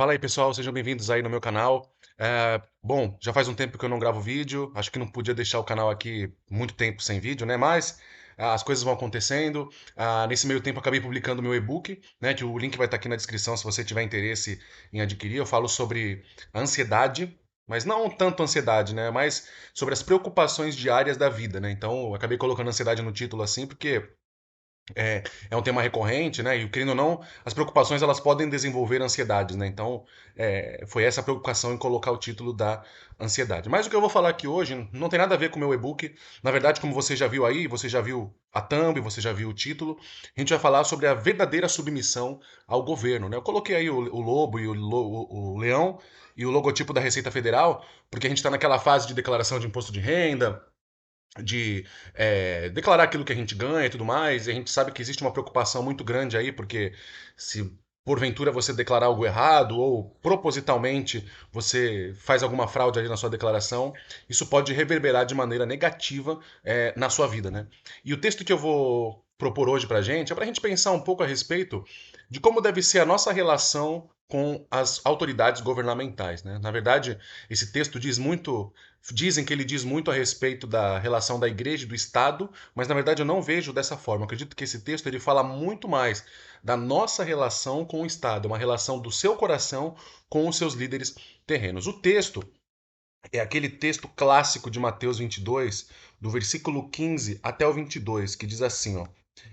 Fala aí, pessoal, sejam bem-vindos aí no meu canal. Bom, já faz um tempo que eu não gravo vídeo, acho que não podia deixar o canal aqui muito tempo sem vídeo, né? Mas as coisas vão acontecendo. Nesse meio tempo, acabei publicando meu e-book, né? Que o link vai estar aqui na descrição se você tiver interesse em adquirir. Eu falo sobre a ansiedade, mas não tanto ansiedade, né? Mas sobre as preocupações diárias da vida, né? Então, eu acabei colocando ansiedade no título assim, porque é um tema recorrente, né? E querendo ou não, as preocupações elas podem desenvolver ansiedades, né? Então, foi essa a preocupação em colocar o título da ansiedade. Mas o que eu vou falar aqui hoje não tem nada a ver com o meu e-book. Na verdade, como você já viu aí, você já viu a thumb, você já viu o título, a gente vai falar sobre a verdadeira submissão ao governo, né? Eu coloquei aí o lobo e o leão e o logotipo da Receita Federal, porque a gente está naquela fase de declaração de imposto de renda, de declarar aquilo que a gente ganha e tudo mais, e a gente sabe que existe uma preocupação muito grande aí, porque se porventura você declarar algo errado ou propositalmente você faz alguma fraude ali na sua declaração, isso pode reverberar de maneira negativa na sua vida, né? E o texto que eu vou propor hoje pra gente é pra gente pensar um pouco a respeito de como deve ser a nossa relação com as autoridades governamentais, né? Na verdade, esse texto diz muito. Dizem que ele diz muito a respeito da relação da igreja e do Estado, mas na verdade eu não vejo dessa forma. Eu acredito que esse texto ele fala muito mais da nossa relação com o Estado, uma relação do seu coração com os seus líderes terrenos. O texto é aquele texto clássico de Mateus 22, do versículo 15 até o 22, que diz assim, ó: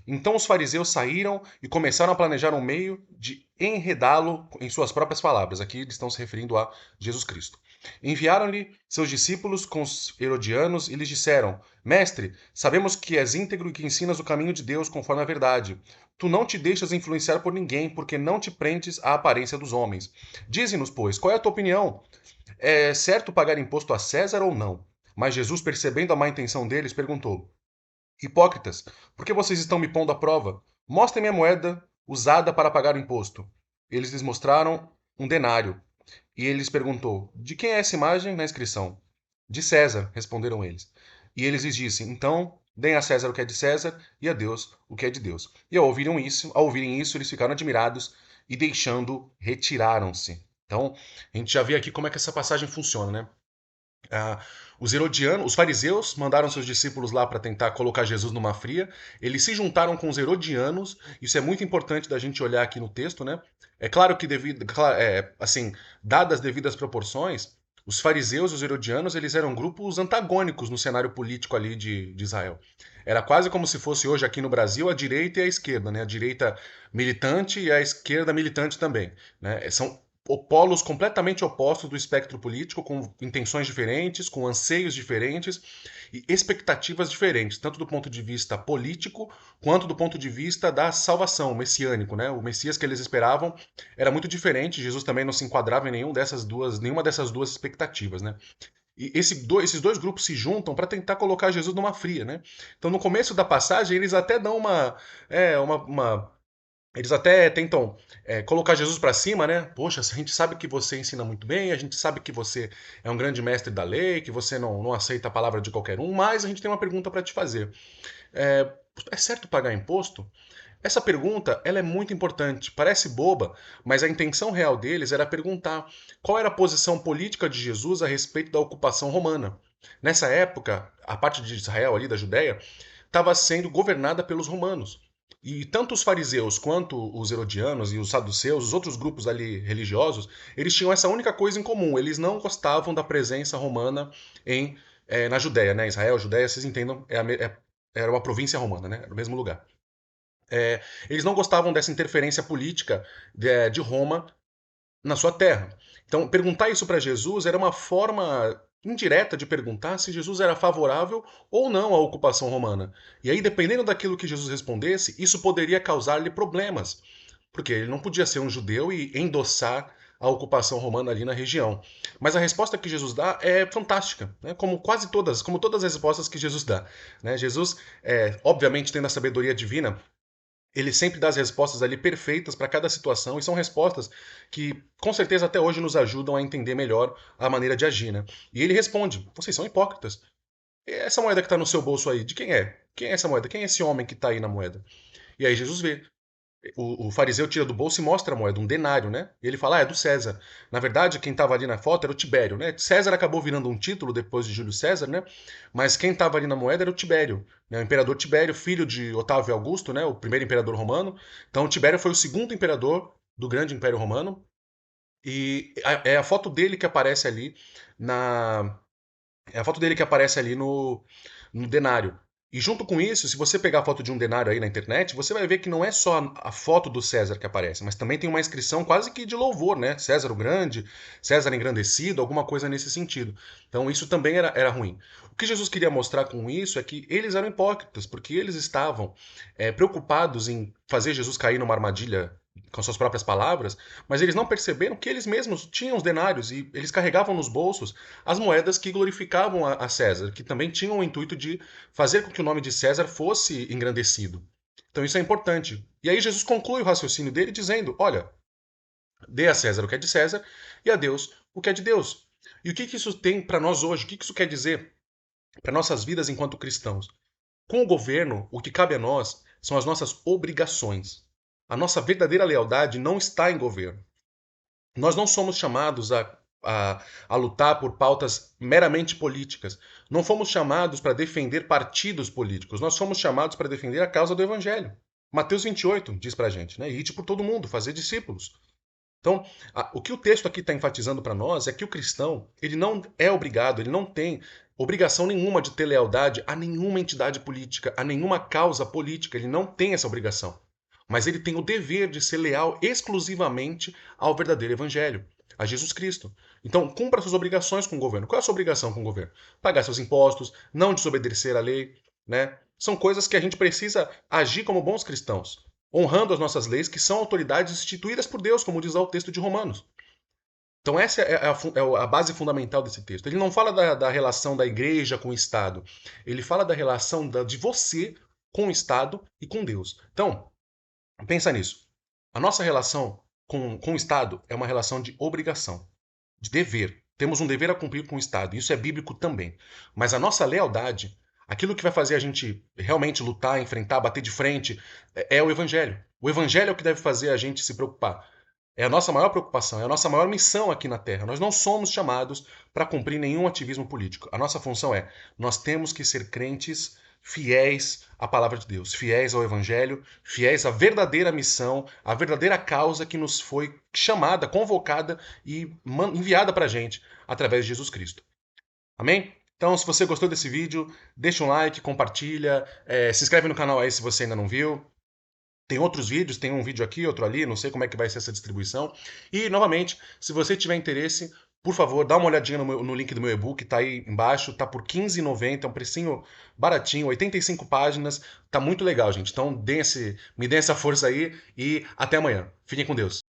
Então os fariseus saíram e começaram a planejar um meio de enredá-lo em suas próprias palavras. Aqui eles estão se referindo a Jesus Cristo. Enviaram-lhe seus discípulos com os herodianos e lhes disseram: Mestre, sabemos que és íntegro e que ensinas o caminho de Deus conforme a verdade. Tu não te deixas influenciar por ninguém, porque não te prendes à aparência dos homens. Dize-nos, pois, qual é a tua opinião? É certo pagar imposto a César ou não? Mas Jesus, percebendo a má intenção deles, perguntou: Hipócritas, por que vocês estão me pondo à prova? Mostrem-me a moeda usada para pagar o imposto. Eles lhes mostraram um denário. E ele lhes perguntou: De quem é essa imagem na inscrição? De César, responderam eles. E eles lhes disseram: Então, deem a César o que é de César e a Deus o que é de Deus. E ao ouvirem isso, eles ficaram admirados e deixando, retiraram-se. Então, a gente já vê aqui como é que essa passagem funciona, né? Ah, os herodianos, os fariseus mandaram seus discípulos lá para tentar colocar Jesus numa fria. Eles se juntaram com os herodianos. Isso é muito importante da gente olhar aqui no texto, né? É claro que assim, dadas as devidas proporções, os fariseus e os herodianos eles eram grupos antagônicos no cenário político ali de Israel. Era quase como se fosse hoje aqui no Brasil a direita e a esquerda, né? A direita militante e a esquerda militante também, né? São polos completamente opostos do espectro político, com intenções diferentes, com anseios diferentes e expectativas diferentes, tanto do ponto de vista político quanto do ponto de vista da salvação, messiânico, né? O Messias que eles esperavam era muito diferente. Jesus também não se enquadrava em nenhuma dessas duas expectativas, né? E esses dois grupos se juntam para tentar colocar Jesus numa fria, né? Então, no começo da passagem, eles até dão uma eles até tentam colocar Jesus para cima, né? Poxa, a gente sabe que você ensina muito bem, a gente sabe que você é um grande mestre da lei, que você não aceita a palavra de qualquer um, mas a gente tem uma pergunta para te fazer. É, é certo pagar imposto? Essa pergunta ela é muito importante. Parece boba, mas a intenção real deles era perguntar qual era a posição política de Jesus a respeito da ocupação romana. Nessa época, a parte de Israel ali da Judéia estava sendo governada pelos romanos. E tanto os fariseus quanto os herodianos e os saduceus, os outros grupos ali religiosos, eles tinham essa única coisa em comum: eles não gostavam da presença romana na Judéia, né? Israel, Judéia, vocês entendam, era uma província romana, né? Era o mesmo lugar. Eles não gostavam dessa interferência política de Roma na sua terra. Então, perguntar isso para Jesus era uma forma indireta de perguntar se Jesus era favorável ou não à ocupação romana. E aí, dependendo daquilo que Jesus respondesse, isso poderia causar-lhe problemas, porque ele não podia ser um judeu e endossar a ocupação romana ali na região. Mas a resposta que Jesus dá é fantástica, né? Como todas as respostas que Jesus dá. Né? Jesus, obviamente, tendo a sabedoria divina, ele sempre dá as respostas ali perfeitas para cada situação e são respostas que com certeza até hoje nos ajudam a entender melhor a maneira de agir, né? E ele responde: vocês são hipócritas. E essa moeda que está no seu bolso aí, de quem é? Quem é essa moeda? Quem é esse homem que está aí na moeda? E aí Jesus vê. o fariseu tira do bolso e mostra a moeda, um denário, né? E ele fala, é do César. Na verdade, quem estava ali na foto era o Tibério, né? César acabou virando um título depois de Júlio César, né? Mas quem estava ali na moeda era o Tibério, né? O imperador Tibério, filho de Otávio Augusto, né? O primeiro imperador romano. Então, o Tibério foi o segundo imperador do grande Império Romano. E é a foto dele que aparece ali na. É a foto dele que aparece ali no denário. E junto com isso, se você pegar a foto de um denário aí na internet, você vai ver que não é só a foto do César que aparece, mas também tem uma inscrição quase que de louvor, né? César o Grande, César engrandecido, alguma coisa nesse sentido. Então isso também era ruim. O que Jesus queria mostrar com isso é que eles eram hipócritas, porque eles estavam preocupados em fazer Jesus cair numa armadilha com suas próprias palavras, mas eles não perceberam que eles mesmos tinham os denários e eles carregavam nos bolsos as moedas que glorificavam a César, que também tinham o intuito de fazer com que o nome de César fosse engrandecido. Então isso é importante. E aí Jesus conclui o raciocínio dele dizendo: olha, dê a César o que é de César e a Deus o que é de Deus. E o que isso tem para nós hoje? O que isso quer dizer para nossas vidas enquanto cristãos? Com o governo, o que cabe a nós são as nossas obrigações. A nossa verdadeira lealdade não está em governo. Nós não somos chamados a lutar por pautas meramente políticas. Não fomos chamados para defender partidos políticos. Nós fomos chamados para defender a causa do Evangelho. Mateus 28 diz para a gente, né? Ide por todo mundo, fazer discípulos. Então, o que o texto aqui está enfatizando para nós é que o cristão, ele não é obrigado, ele não tem obrigação nenhuma de ter lealdade a nenhuma entidade política, a nenhuma causa política. Ele não tem essa obrigação. Mas ele tem o dever de ser leal exclusivamente ao verdadeiro evangelho, a Jesus Cristo. Então, cumpra suas obrigações com o governo. Qual é a sua obrigação com o governo? Pagar seus impostos, não desobedecer à lei, né? São coisas que a gente precisa agir como bons cristãos, honrando as nossas leis, que são autoridades instituídas por Deus, como diz lá o texto de Romanos. Então, essa é a base fundamental desse texto. Ele não fala da relação da igreja com o Estado. Ele fala da relação de você com o Estado e com Deus. Então, pensa nisso. A nossa relação com o Estado é uma relação de obrigação, de dever. Temos um dever a cumprir com o Estado. Isso é bíblico também. Mas a nossa lealdade, aquilo que vai fazer a gente realmente lutar, enfrentar, bater de frente, é o Evangelho. O Evangelho é o que deve fazer a gente se preocupar. É a nossa maior preocupação, é a nossa maior missão aqui na Terra. Nós não somos chamados para cumprir nenhum ativismo político. A nossa função é: nós temos que ser crentes fiéis à palavra de Deus, fiéis ao Evangelho, fiéis à verdadeira missão, à verdadeira causa que nos foi chamada, convocada e enviada para a gente através de Jesus Cristo. Amém? Então, se você gostou desse vídeo, deixa um like, compartilha, se inscreve no canal aí se você ainda não viu. Tem outros vídeos, tem um vídeo aqui, outro ali, não sei como é que vai ser essa distribuição. E, novamente, se você tiver interesse, por favor, dá uma olhadinha no link do meu e-book, tá aí embaixo, tá por R$15,90, é um precinho baratinho, 85 páginas, tá muito legal, gente. Então, me dê essa força aí e até amanhã. Fiquem com Deus.